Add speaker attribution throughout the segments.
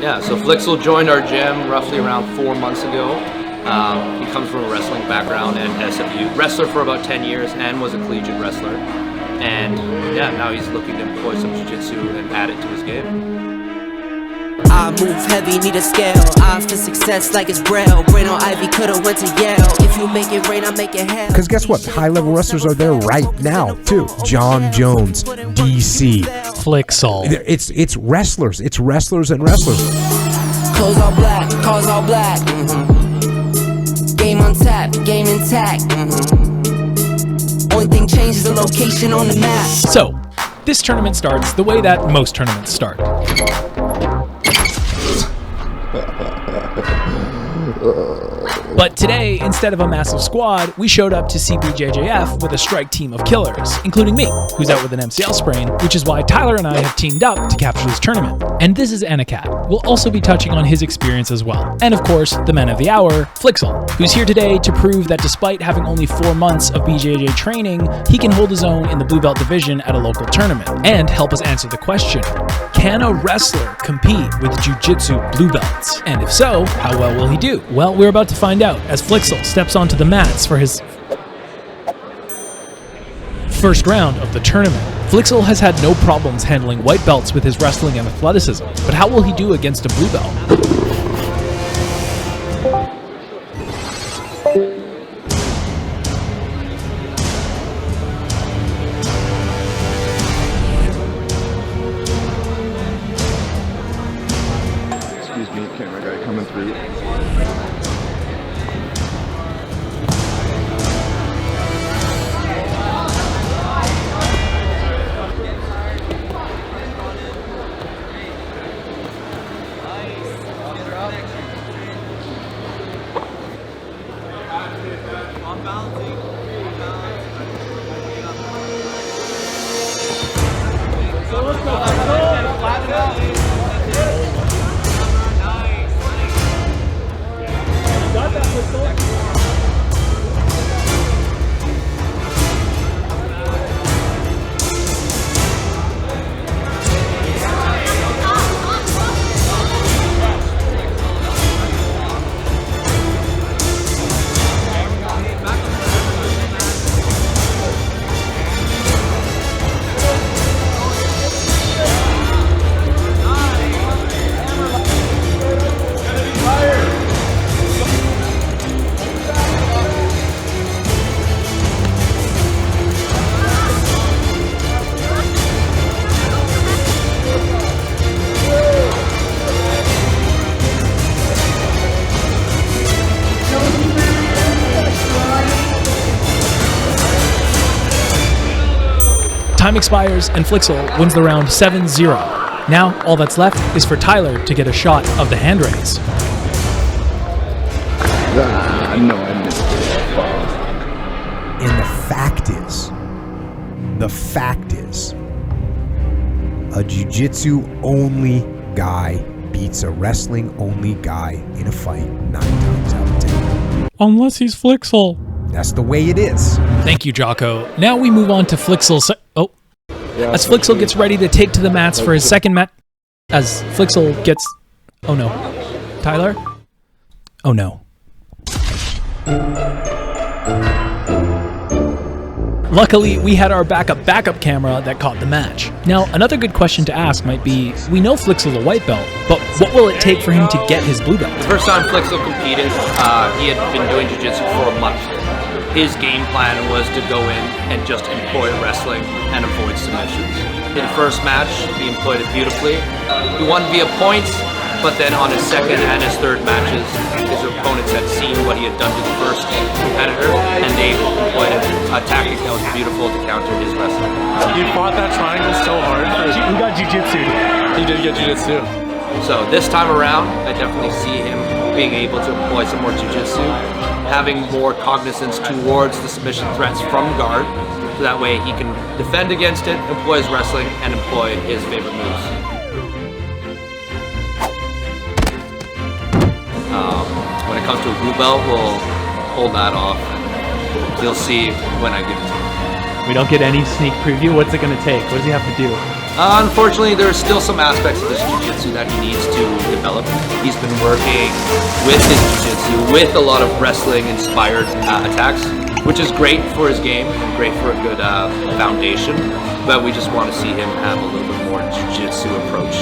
Speaker 1: Yeah, so Flixel joined our gym roughly around 4 months ago. He comes from a wrestling background and SMU. Wrestler for about 10 years and was a collegiate wrestler. And yeah, now he's looking to employ some jiu-jitsu and add it to his game.
Speaker 2: I move heavy, need a scale. Odds for success like it's Braille. Brain on Ivy, coulda went to Yale. If you make it rain, I make it hail.
Speaker 3: Because guess what? High-level wrestlers are there right now, too. John Jones, DC.
Speaker 4: Flixel.
Speaker 3: It's wrestlers. It's wrestlers and wrestlers.
Speaker 2: Clothes all black, cars all black. Mm-hmm. Game on tap, game intact. Mm-hmm. Only thing changes the location on the map.
Speaker 4: So, this tournament starts the way that most tournaments start. But today, instead of a massive squad, we showed up to CBJJF with a strike team of killers, including me, who's out with an MCL sprain, which is why Tyler and I have teamed up to capture this tournament. And this is Anakat. We'll also be touching on his experience as well. And of course, the man of the hour, Flixel, who's here today to prove that despite having only 4 months of BJJ training, he can hold his own in the blue belt division at a local tournament, and help us answer the question, can a wrestler compete with jiu-jitsu blue belts? And if so, how well will he do? Well, we're about to find out as Flixel steps onto the mats for his first round of the tournament. Flixel has had no problems handling white belts with his wrestling and athleticism, but how will he do against a blue belt?
Speaker 5: Excuse me, camera guy coming through.
Speaker 4: Time expires and Flixel wins the round 7-0. Now, all that's left is for Tyler to get a shot of the hand raise.
Speaker 5: No, I missed it.
Speaker 3: And the fact is, a jiu-jitsu only guy beats a wrestling only guy in a fight 9 times out of 10.
Speaker 4: Unless he's Flixel.
Speaker 3: That's the way it is.
Speaker 4: Thank you, Jocko. Now we move on to Flixel's... As Flixel gets ready to take to the mats for his second mat... As Flixel gets... Oh no. Tyler? Oh no. Luckily, we had our backup camera that caught the match. Now, another good question to ask might be, we know Flixel's a white belt, but what will it take for him to get his blue belt?
Speaker 1: The first time Flixel competed, he had been doing jiu-jitsu for a month. His game plan was to go in and just employ wrestling and avoid submissions. In the first match, he employed it beautifully. He won via points, but then on his second and his third matches, his opponents had seen what he had done to the first competitor, and they employed a tactic that was beautiful to counter his wrestling.
Speaker 6: You fought that triangle so hard. He got jiu-jitsu. He did get jiu-jitsu.
Speaker 1: So this time around, I definitely see him being able to employ some more jiu-jitsu, having more cognizance towards the submission threats from guard, so that way he can defend against it, employ his wrestling, and employ his favorite moves. When it comes to a blue belt, we'll hold that off, and you'll see when I give it to him.
Speaker 6: We don't get any sneak preview. What's it going to take? What does he have to do?
Speaker 1: Unfortunately, there's still some aspects of this jiu-jitsu that he needs to develop. He's been working with his jiu-jitsu, with a lot of wrestling-inspired attacks, which is great for his game, great for a good foundation, but we just want to see him have a little bit more jiu-jitsu approach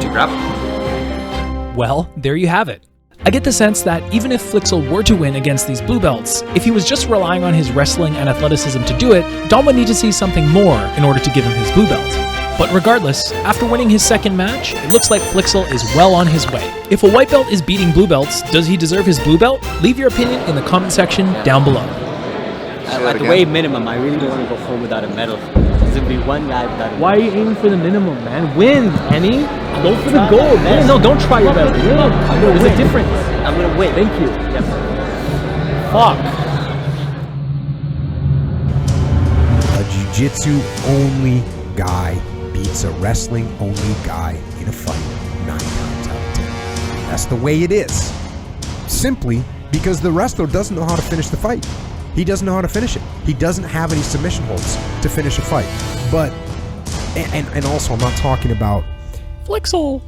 Speaker 1: to grappling.
Speaker 4: Well, there you have it. I get the sense that even if Flixel were to win against these blue belts, if he was just relying on his wrestling and athleticism to do it, Dom would need to see something more in order to give him his blue belt. But regardless, after winning his second match, it looks like Flixel is well on his way. If a white belt is beating blue belts, does he deserve his blue belt? Leave your opinion in the comment section down below.
Speaker 7: At the way minimum, I really don't want to go home without a medal. There's going to be one guy without a medal.
Speaker 6: Why are you aiming for the minimum, man? Win, Kenny. Go for the gold, man. No, don't try your best. Win. There's a difference.
Speaker 7: I'm going to win.
Speaker 6: Thank you.
Speaker 7: Yep.
Speaker 6: Fuck.
Speaker 3: A jiu-jitsu only guy beats a wrestling only guy in a fight 9 times out of 10. That's the way it is. Simply because the wrestler doesn't know how to finish the fight. He doesn't know how to finish it. He doesn't have any submission holds to finish a fight. But, and also I'm not talking about
Speaker 4: Flixel.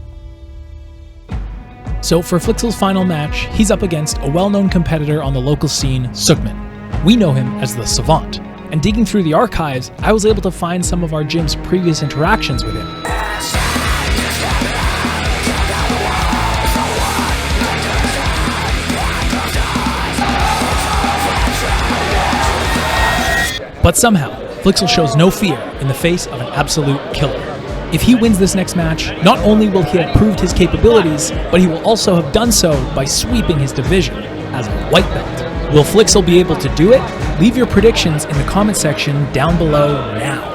Speaker 4: So for Flixel's final match, he's up against a well-known competitor on the local scene, Sukman. We know him as the Savant. And digging through the archives, I was able to find some of our gym's previous interactions with him. But somehow, Flixel shows no fear in the face of an absolute killer. If he wins this next match, not only will he have proved his capabilities, but he will also have done so by sweeping his division as a white belt. Will Flixel be able to do it? Leave your predictions in the comment section down below now.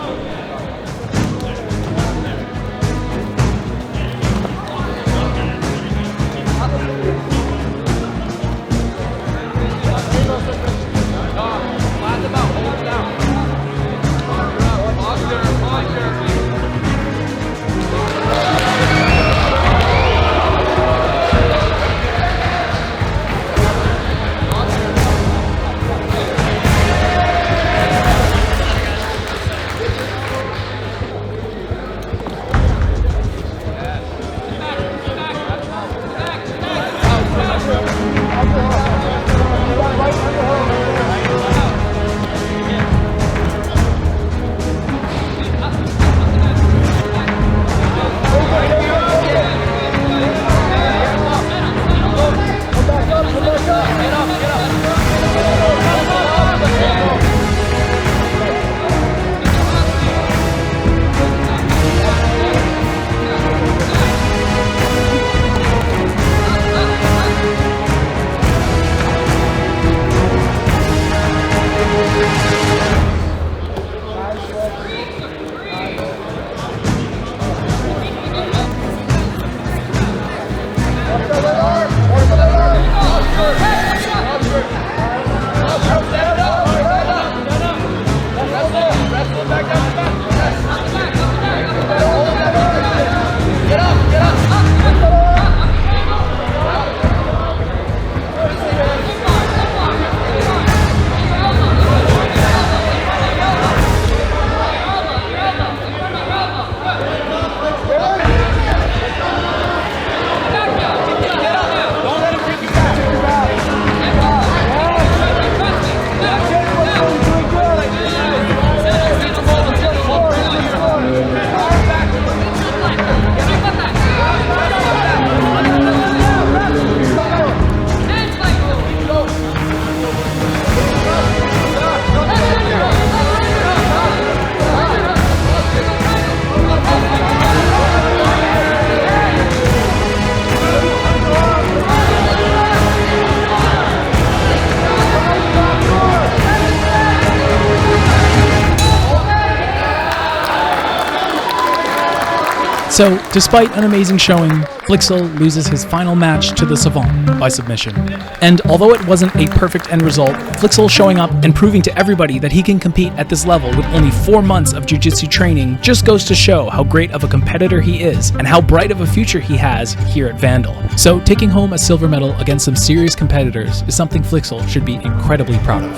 Speaker 4: So, despite an amazing showing, Flixel loses his final match to the Savant by submission. And although it wasn't a perfect end result, Flixel showing up and proving to everybody that he can compete at this level with only 4 months of jiu-jitsu training just goes to show how great of a competitor he is and how bright of a future he has here at Vandal. So, taking home a silver medal against some serious competitors is something Flixel should be incredibly proud of.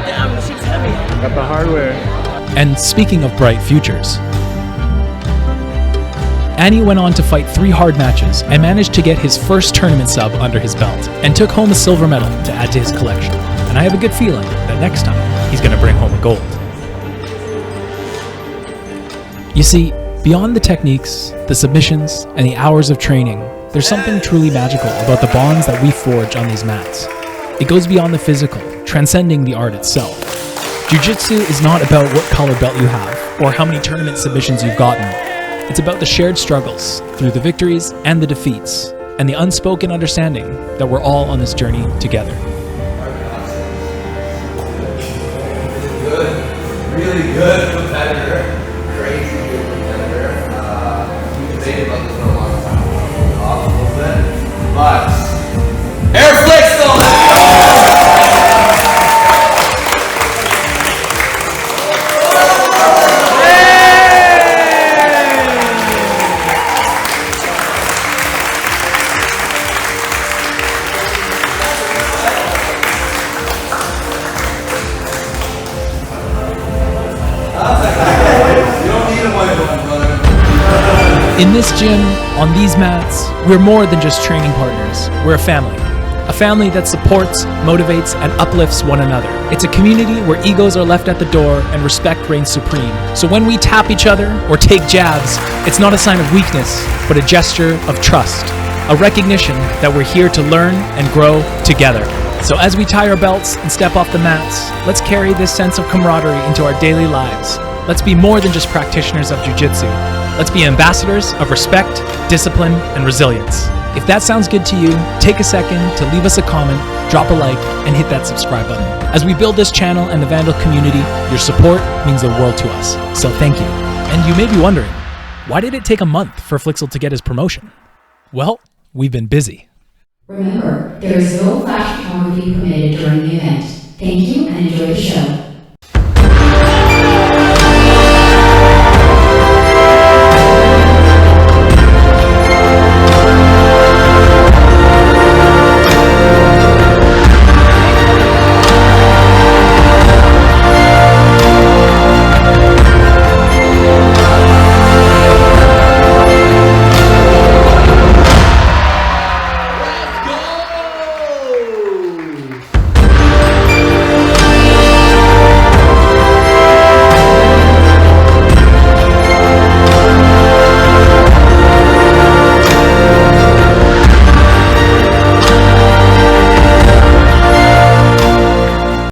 Speaker 7: Damn, this shit's heavy.
Speaker 6: Got the hardware.
Speaker 4: And speaking of bright futures, Annie went on to fight 3 hard matches and managed to get his first tournament sub under his belt and took home a silver medal to add to his collection. And I have a good feeling that next time he's going to bring home a gold. You see, beyond the techniques, the submissions, and the hours of training, there's something truly magical about the bonds that we forge on these mats. It goes beyond the physical, transcending the art itself. Jiu-Jitsu is not about what color belt you have or how many tournament submissions you've gotten. It's about the shared struggles through the victories and the defeats, and the unspoken understanding that we're all on this journey together.
Speaker 1: Really good competitor. Crazy good competitor. We debated about this for a long time. Off a little bit. But Air Flixel!
Speaker 4: In this gym, on these mats, we're more than just training partners. We're a family. A family that supports, motivates, and uplifts one another. It's a community where egos are left at the door and respect reigns supreme. So when we tap each other or take jabs, it's not a sign of weakness, but a gesture of trust. A recognition that we're here to learn and grow together. So as we tie our belts and step off the mats, let's carry this sense of camaraderie into our daily lives. Let's be more than just practitioners of jiu-jitsu. Let's be ambassadors of respect, discipline, and resilience. If that sounds good to you, take a second to leave us a comment, drop a like, and hit that subscribe button. As we build this channel and the Vandal community, your support means the world to us. So thank you. And you may be wondering, why did it take a month for Flixel to get his promotion? Well, we've been busy.
Speaker 8: Remember, there is no flash photography permitted during the event. Thank you and enjoy the show.